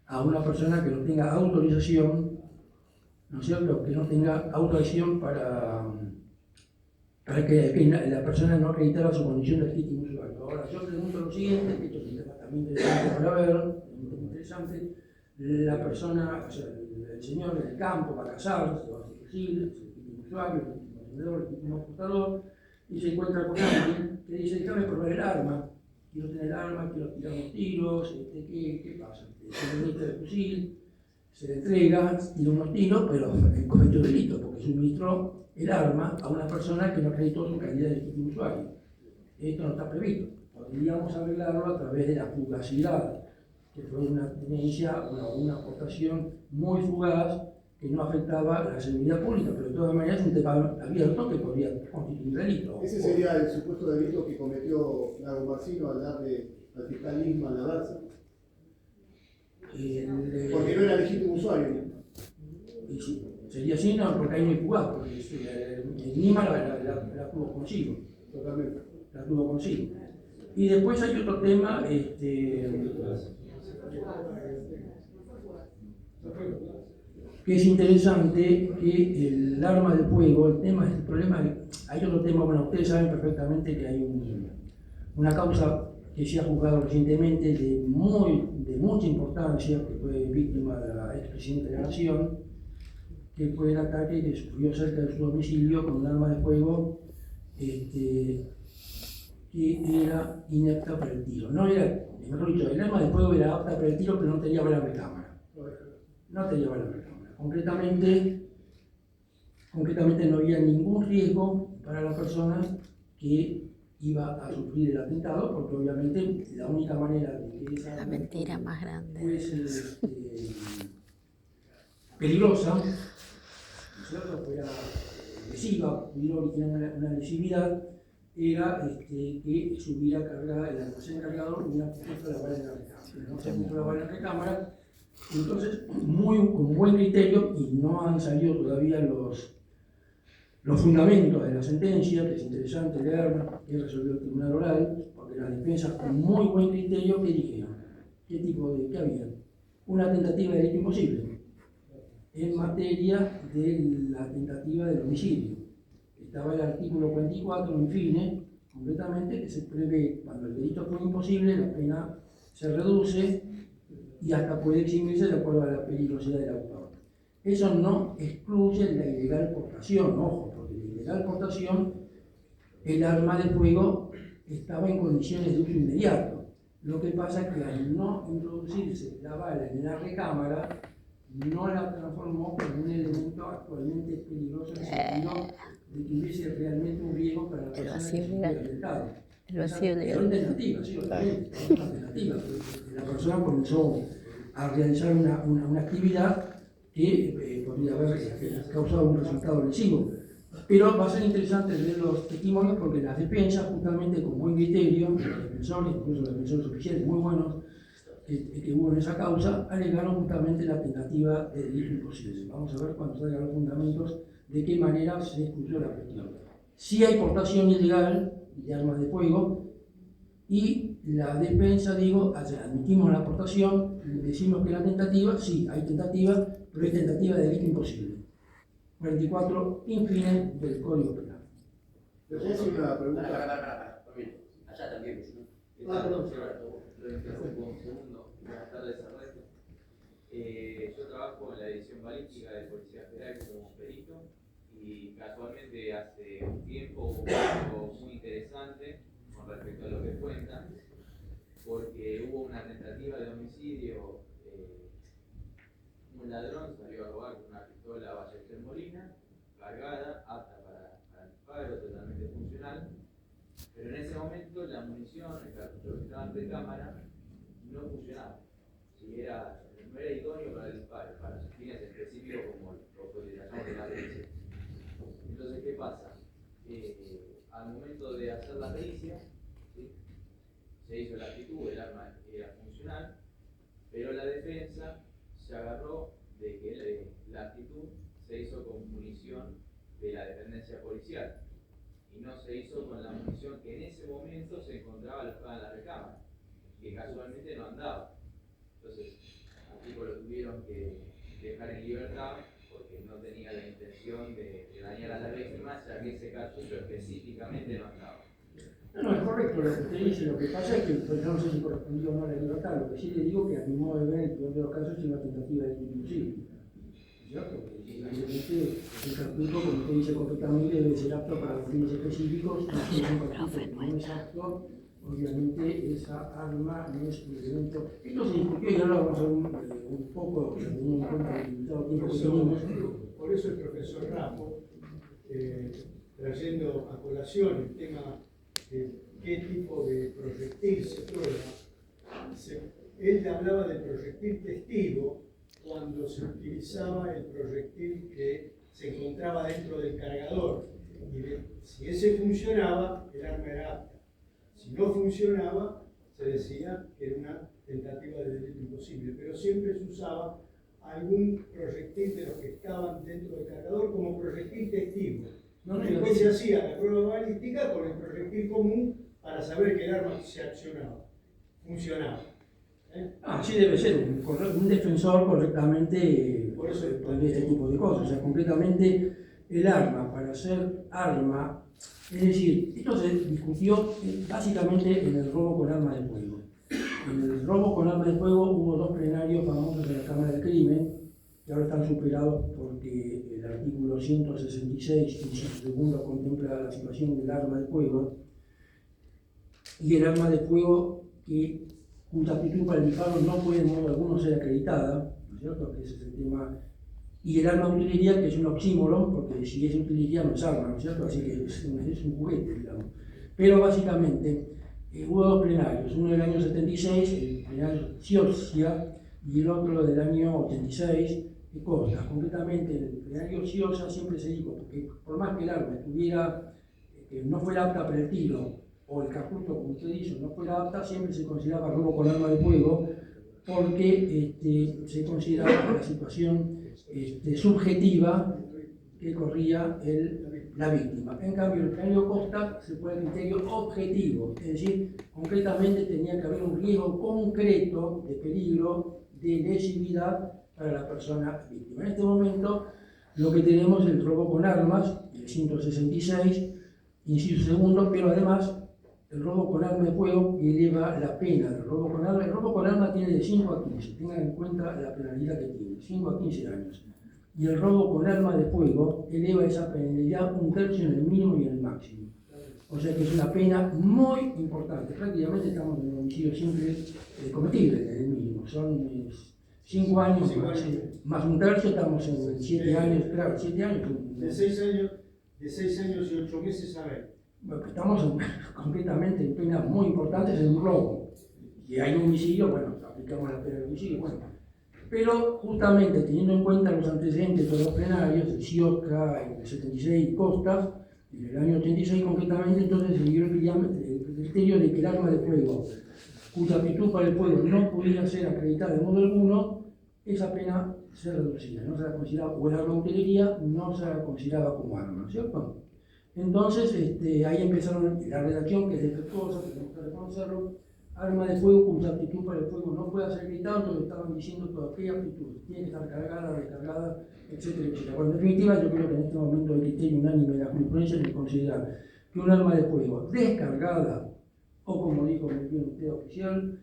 a una persona que no tenga autorización, ¿no es cierto? Que no tenga autorización para que la persona no acreditara su condición de legítimo usuario. Ahora, yo pregunto lo siguiente, que esto es un tema también interesante para ver, muy interesante. La persona, o sea, el señor del campo va a casar, se va a hacer fusil, es legítimo usuario, legítimo vendedor, legítimo portador, y se encuentra con alguien que dice: déjame probar el arma, quiero tener el arma, quiero tirar unos tiros, ¿qué pasa? Se le mete el fusil, se le entrega, tira unos tiros, pero cometió delito, porque suministró el arma a una persona que no acreditó su calidad de legítimo usuario. Esto no está previsto. Podríamos arreglarlo a través de la fugacidad, que fue una tenencia, una aportación muy fugaz que no afectaba a la seguridad pública, pero de todas maneras es un tema abierto que podría constituir delito. Ese sería el supuesto delito que cometió Lago Marcino al darle al fiscal Nisman la Garza. Porque no era legítimo usuario. Sí, sería así, no, porque ahí no hay fugaz, porque Nisman la tuvo consigo. Totalmente. La tuvo consigo. Y después hay otro tema, que es interesante, que el arma de fuego, el problema, hay otro tema, bueno, ustedes saben perfectamente que hay una causa que se ha juzgado recientemente de mucha importancia, que fue víctima de la expresidenta de la Nación, que fue el ataque que sufrió cerca de su domicilio con un arma de fuego que era inepta para el tiro. No era, mejor dicho, el arma de fuego era apta para el tiro, pero no tenía bala de cámara. No tenía bala de cámara. Concretamente no había ningún riesgo para la persona que iba a sufrir el atentado, porque obviamente la única manera de que esa La mentira más grande. fuese peligrosa, ¿no es cierto?, fuera lesiva, pudiera originar una lesividad, era que se hubiera cargado, el almacén cargador hubiera puesto la bala en la recámara. No se puso la bala en la recámara. Entonces, con buen criterio, y no han salido todavía los fundamentos de la sentencia, que es interesante leerla, que resolvió el tribunal oral, porque las defensas con muy buen criterio, ¿qué dijeron? ¿Qué había? Una tentativa de delito imposible en materia de la tentativa del homicidio. Estaba el artículo 44, infine, concretamente, que se prevé, cuando el delito fue imposible, la pena se reduce y hasta puede eximirse de acuerdo a la peligrosidad del autor. Eso no excluye la ilegal portación, ojo, porque la ilegal portación, el arma de fuego estaba en condiciones de uso inmediato. Lo que pasa es que al no introducirse la bala en la recámara, no la transformó en un elemento actualmente peligroso en el sentido de que hubiese realmente un riesgo para la persona que se hubiera atentado. Es una tentativa, sí, obviamente, es una tentativa. La persona comenzó a realizar una actividad que podría haber causado un resultado lesivo. Pero va a ser interesante ver los testimonios porque las defensas, justamente con buen criterio, los defensores, incluso los defensores oficiales muy buenos que hubo en esa causa, alegaron justamente la tentativa de delito imposible. Vamos a ver cuando salgan los fundamentos de qué manera se excluyó la cuestión. Sí hay portación ilegal de armas de fuego y la defensa, admitimos la aportación, decimos que la tentativa, sí, hay tentativa, pero es tentativa de delito imposible. 44, infine del Código Penal. ¿Le puedo hacer una pregunta? Para. Allá también, si no. Perdón. Lo interrumpo un segundo. Buenas tardes, Ernesto. Yo trabajo en la edición balística de Policía Federal como perito y casualmente hace un tiempo hubo algo muy interesante con respecto a lo que cuentan, porque hubo una tentativa de homicidio. Un ladrón salió a robar con una pistola Ballester Molina, cargada, apta para el disparo, totalmente funcional, pero en ese momento la munición, el cartucho que estaba en recámara, no funcionaba. No era idóneo para el disparo, para sus fines específicos como la utilización de la pericia. Entonces, ¿qué pasa? Al momento de hacer la pericia, ¿sí? Se hizo la actitud, el arma era funcional, pero la defensa se agarró de que la actitud se hizo con munición de la dependencia policial y no se hizo con la munición que en ese momento se encontraba alojada en la recámara, que casualmente no andaba. Entonces, al tipo lo tuvieron que dejar en libertad porque no tenía la intención de dañar a la víctima, ya que ese cartucho específicamente no andaba. No, es correcto lo que usted dice. Lo que pasa es que pues, yo no sé si correspondió o no a la libertad. Lo que sí le digo que a mi modo de ver, el peor de los casos es una tentativa de inclusive. ¿Cierto? Porque evidentemente el cartucho, como usted dice correctamente, debe ser apto para los fines específicos. Y si un cartucho no es apto, obviamente esa arma no es un elemento. Esto se discutió y ahora vamos a ver un poco, teniendo en cuenta el limitado tiempo que tenemos. Por eso el profesor Ramos, trayendo a colación el tema de qué tipo de proyectil se prueba, él hablaba del proyectil testigo cuando se utilizaba el proyectil que se encontraba dentro del cargador. Y si ese funcionaba, el arma era apta. Si no funcionaba, se decía que era una tentativa de delito imposible, pero siempre se usaba algún proyectil de los que estaban dentro del cargador como proyectil testigo. Después se hacía la prueba balística con el proyectil común para saber que el arma se accionaba, funcionaba. Así debe ser, un defensor correctamente Por eso de este tipo de cosas. O sea, concretamente el arma, para ser arma, es decir, esto se discutió básicamente en el robo con arma de fuego. En el robo con arma de fuego hubo dos plenarios famosos en la Cámara del Crimen, que ahora están superados porque el artículo 166, inciso segundo, contempla la situación del arma de fuego, y el arma de fuego cuya aptitud para el disparo no puede en modo alguno ser acreditada, ¿no es cierto? Que ese es el tema. Y el arma de utilería, que es un oxímoron, porque si es utilería no es arma, ¿no es cierto? Así que es un juguete, digamos. Pero básicamente hubo dos plenarios, uno del año 76, el plenario Scioscia, y el otro del año 86, de Costa. Concretamente, en el plenario Scioscia siempre se dijo que por más que el arma no fuera apta para el tiro, o el cartucho, como usted dice, no fuera apta, siempre se consideraba robo con arma de fuego, porque se consideraba la situación subjetiva que corría la víctima. En cambio, el plenario Costa se fue al criterio objetivo, es decir, concretamente tenía que haber un riesgo concreto de peligro, de lesividad para la persona víctima. En este momento, lo que tenemos es el robo con armas, el 166, inciso segundo, pero además el robo con arma de fuego eleva la pena del robo con arma. El robo con arma tiene de 5 a 15, tengan en cuenta la penalidad que tiene, 5 a 15 años. Y el robo con arma de fuego eleva esa penalidad un tercio en el mínimo y en el máximo. O sea que es una pena muy importante. Prácticamente estamos en un homicidio simple cometible en el mínimo. Son 5 años más un tercio, estamos en 7 años, claro, 7 años. De 6 años y 8 meses a ver. Bueno, estamos completamente en penas muy importantes en un robo. Y hay homicidio, bueno, aplicamos la pena de homicidio, bueno. Pero justamente teniendo en cuenta los antecedentes de los plenarios, el Scioscia, el 76 y Costas, en el año 86 concretamente, entonces se dio el criterio de que el arma de fuego, cuya aptitud para el fuego no podía ser acreditada de modo alguno, esa pena se reducía, no se la consideraba, o el arma de utilería no se la consideraba como arma, ¿cierto? Entonces, ahí empezaron la redacción, que es defectuosa, tenemos que reconocerlo, arma de fuego cuya aptitud para el fuego no pueda ser acreditada, entonces estaban diciendo toda aquella aptitud, tiene que estar cargada, recargada, etcétera, etcétera. Bueno, en definitiva, yo creo que en este momento el criterio unánime de la jurisprudencia es considerar que un arma de fuego descargada, o como dijo muy bien usted oficial,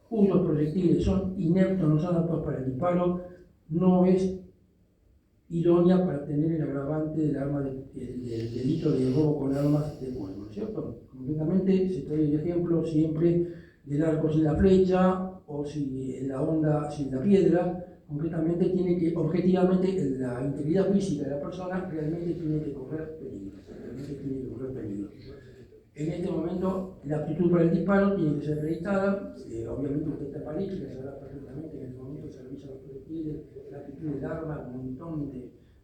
cuyos proyectiles son ineptos, no son aptos para el disparo, no es idónea para tener el agravante del delito de robo con armas de fuego, ¿no es cierto? Concretamente se trae el ejemplo siempre del arco sin la flecha, o si en la onda sin la piedra. Concretamente tiene que, objetivamente, la integridad física de la persona realmente tiene que correr peligro. En este momento, la aptitud para el disparo tiene que ser acreditada. Obviamente usted está paralítica, sabrá perfectamente que en el momento se revisan los proyectiles, la aptitud del arma, un montón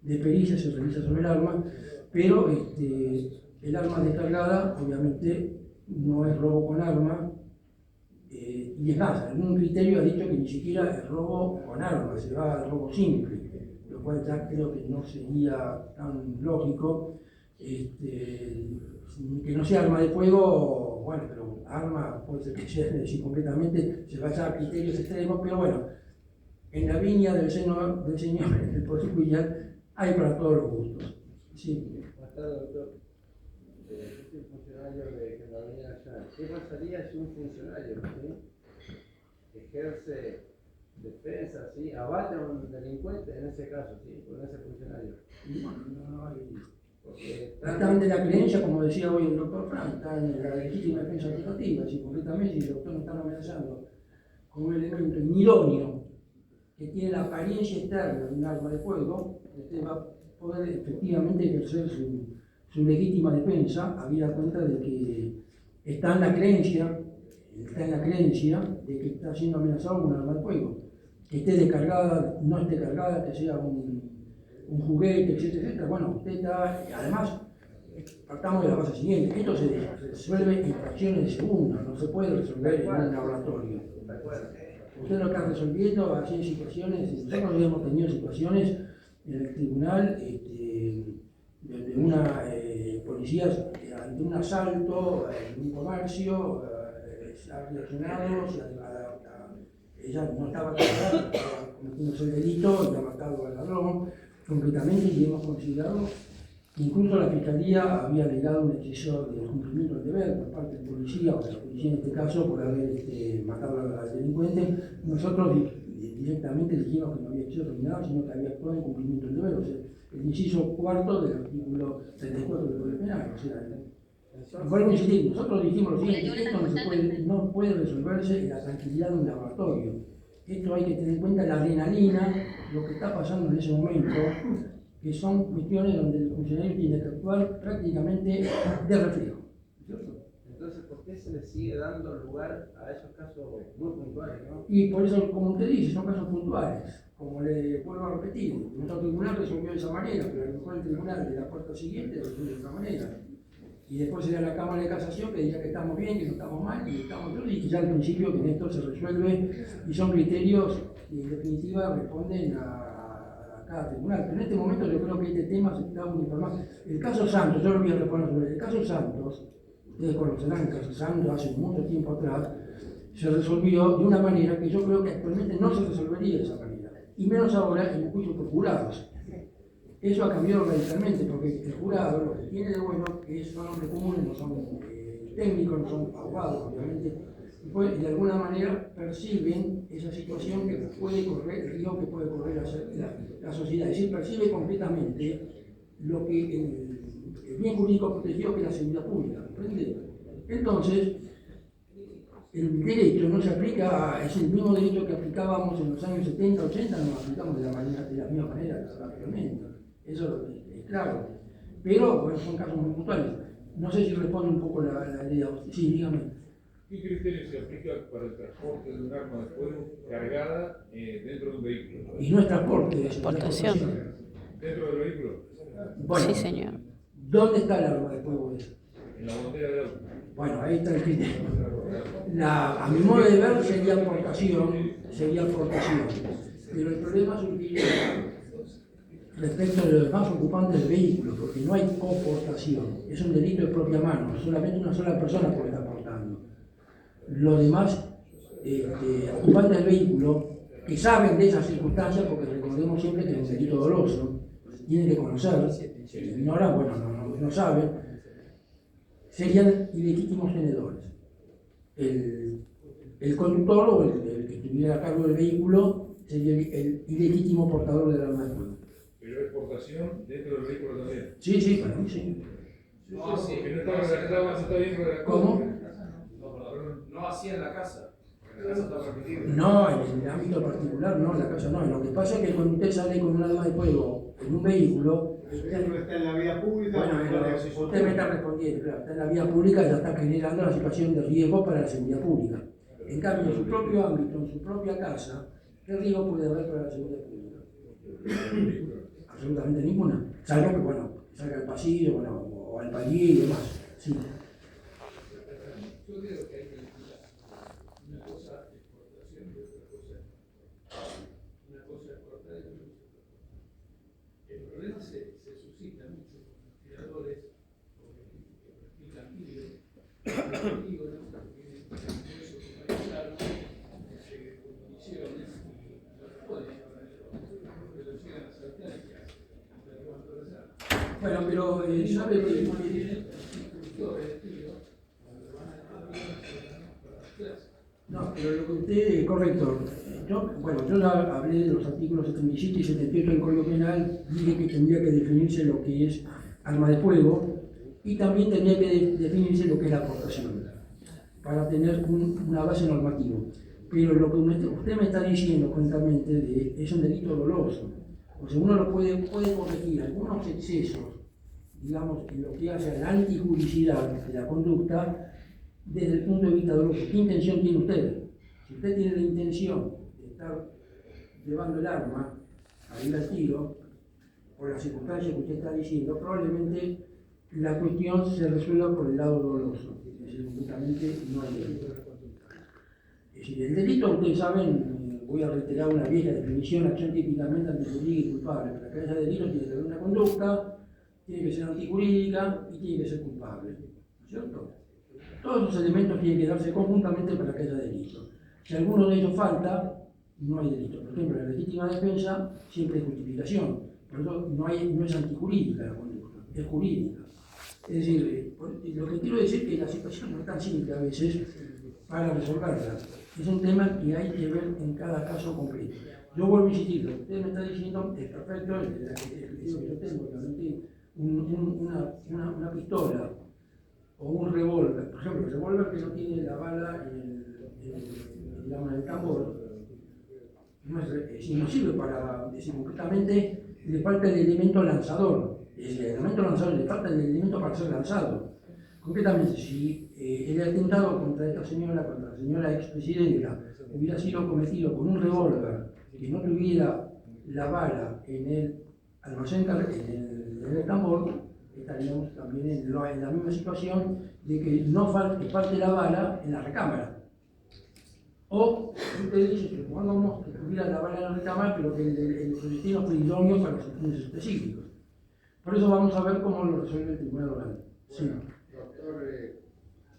de pericias se realiza sobre el arma, pero el arma descargada, obviamente, no es robo con arma. Y es más, algún criterio ha dicho que ni siquiera es robo con armas, se va al robo simple, lo cual ya creo que no sería tan lógico. Que no sea arma de fuego, bueno, pero arma puede ser que sea, decir, concretamente se vaya a criterios extremos, pero bueno, en la viña del Señor, en el Poder Judicial, hay para todos los gustos. Sí. Buenas tardes, doctor. Yo soy funcionario de Gendarmería Nacional. ¿Qué pasaría si un funcionario ejerce defensa, ¿sí? Abate a un delincuente en ese caso, ¿sí? Con ese funcionario? No hay. Porque Está ante la creencia, como decía hoy el doctor Frank, está en la legítima defensa aplicativa. Si concretamente si el doctor no está amenazando con un elemento inidóneo que tiene la apariencia externa de un arma de fuego, usted va a poder efectivamente ejercer su legítima defensa, habida cuenta de que está en la creencia de que está siendo amenazado con un arma de fuego. Que esté descargada, no esté cargada, que sea un juguete, etcétera. Bueno, usted está, además, partamos de la base siguiente, esto se resuelve en fracciones de segundos, no se puede resolver en un laboratorio. Usted lo está resolviendo así en situaciones, nosotros habíamos tenido situaciones en el tribunal de una policía ante un asalto en un comercio, ha reaccionado, ella no estaba cargada, estaba cometiendo el delito y ha matado al ladrón. Concretamente, y hemos considerado que incluso la Fiscalía había alegado un exceso de cumplimiento del deber por parte del policía, o de la policía en este caso, por haber matado al delincuente. Nosotros directamente dijimos que no había hecho nada, sino que había actuado en cumplimiento del deber, o sea, el inciso cuarto del artículo 34 del Código Penal. O sea, vuelvo a insistir, nosotros dijimos lo siguiente: esto no puede resolverse en la tranquilidad de un laboratorio. Esto hay que tener en cuenta la adrenalina, lo que está pasando en ese momento, que son cuestiones donde el funcionario tiene que actuar prácticamente de reflejo. ¿Cierto? Entonces, ¿por qué se le sigue dando lugar a esos casos muy puntuales, ¿no? Y por eso, como usted dice, son casos puntuales. Como le vuelvo a repetir, nuestro tribunal resolvió de esa manera, pero a lo mejor el tribunal de la puerta siguiente resuelve de otra manera. Y después sería la Cámara de Casación que diga que estamos bien, que no estamos mal, y estamos bien, y ya al principio que en esto se resuelve, y son criterios que en definitiva responden a cada tribunal. Pero en este momento yo creo que este tema se está muy informado. El caso Santos, yo lo voy a responder sobre el caso Santos, ustedes conocerán el caso Santos, hace mucho tiempo atrás, se resolvió de una manera que yo creo que actualmente no se resolvería de esa manera, y menos ahora en el juicio por jurados. Eso ha cambiado radicalmente, porque el jurado lo que tiene de bueno es que son hombres comunes, no son técnicos, no son abogados, obviamente, y pues, de alguna manera perciben esa situación que puede correr, el riesgo que puede correr la sociedad. Es decir, percibe completamente lo que el bien jurídico protegido, que es la seguridad pública, ¿comprende? Entonces, el derecho no se aplica, es el mismo derecho que aplicábamos en los años 70, 80, nos aplicamos de la misma manera actualmente. Eso es claro. Pero, bueno, son casos muy puntuales. No sé si responde un poco la idea. Sí, dígame. ¿Qué criterio se aplica para el transporte de un arma de fuego cargada dentro de un vehículo? Y no es transporte, es Transportación. ¿Dentro del vehículo? Bueno, Sí, señor. ¿dónde está el arma de fuego esa? En la botella de auto. Bueno, ahí está el criterio. A mi modo de ver sería aportación. Pero el problema surgiría respecto de los demás ocupantes del vehículo, porque no hay coportación. Es un delito de propia mano, solamente una sola persona puede estar portando. Los demás ocupantes del vehículo, que saben de esas circunstancias, porque recordemos siempre que es un delito doloso, tienen que conocer, si ignoran, bueno, no saben, serían ilegítimos tenedores. El conductor o el que estuviera a cargo del vehículo sería el ilegítimo portador del arma de fuego. Pero es portación dentro del vehículo también. Sí, sí, para mí sí. No, sí, que no está redactado, no está bien redactado. ¿Cómo? No así en la casa. En la casa está permitido. No, en el ámbito particular no, en la casa no. Lo que pasa es que cuando usted sale con un arma de fuego en un vehículo, El vehículo está en la vía pública. bueno, usted me está respondiendo, claro, está en la vía pública y ya está generando una situación de riesgo para la seguridad pública. En cambio, en su propio ámbito, en su propia casa, ¿qué riesgo puede haber para la seguridad pública? Absolutamente ninguna. Salvo que, bueno, salga al pasillo, bueno, o al palier y demás. Sí. Yo creo que hay que distinguir una cosa es exportación y otra cosa es una cosa es exportar y otra cosa es exportar. El problema se suscita mucho con los tiradores porque practican tiro, polígonos, que tienen huesos para disparar, con municiones y no lo pueden llevar a porque lo llegan a saltar y ya se llevan todas las armas. Bueno, pero sabe que no, pero lo que usted, correcto. Yo ya hablé de los artículos 77 y 78 del Código Penal, dije que tendría que definirse lo que es arma de fuego y también tendría que definirse lo que es la aportación, para tener una base normativa. Pero lo que usted me está diciendo cuentamente es un delito doloso. O sea, uno lo puede corregir algunos excesos, digamos, en lo que hace a la antijuricidad de la conducta, desde el punto de vista doloso. ¿Qué intención tiene usted? Si usted tiene la intención de estar llevando el arma a ir al tiro, por las circunstancias que usted está diciendo, probablemente la cuestión se resuelva por el lado doloso. Es decir, justamente no hay delito. Es decir, el delito, ustedes saben, voy a reiterar una vieja definición, acción típicamente antijurídica y culpable. Para que haya delito tiene que haber una conducta, tiene que ser antijurídica y tiene que ser culpable. ¿No es cierto? Todos esos elementos tienen que darse conjuntamente para que haya delito. Si alguno de ellos falta, no hay delito. Por ejemplo, en la legítima defensa siempre hay justificación. Por eso no es antijurídica la conducta, es jurídica. Es decir, lo que quiero decir es que la situación no es tan simple a veces para resolverla. Es un tema que hay que ver en cada caso concreto. Yo vuelvo a insistir, lo que usted me está diciendo es perfecto, el que yo tengo, obviamente, una pistola o un revólver, por ejemplo, el revólver que no tiene la bala en el tambor, no sirve para decir concretamente, le falta el elemento lanzador. El elemento lanzador le falta el elemento para ser lanzado. Concretamente, si el atentado contra esta señora, contra la señora expresidenta, hubiera sido cometido con un revólver que no tuviera la bala en el almacén, en el tambor, estaríamos también en la misma situación de que que falte la bala en la recámara. O usted dice que pongamos que tuviera la bala en la recámara, pero que el proyectil fue idóneo para los fines específicos. Por eso vamos a ver cómo lo resuelve el Tribunal Oral. Sí.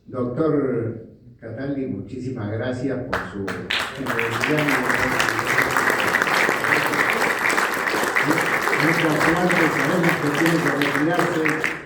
Doctor Cataldi, muchísimas gracias por su generosidad. Muchas gracias, sabemos que tiene que retirarse.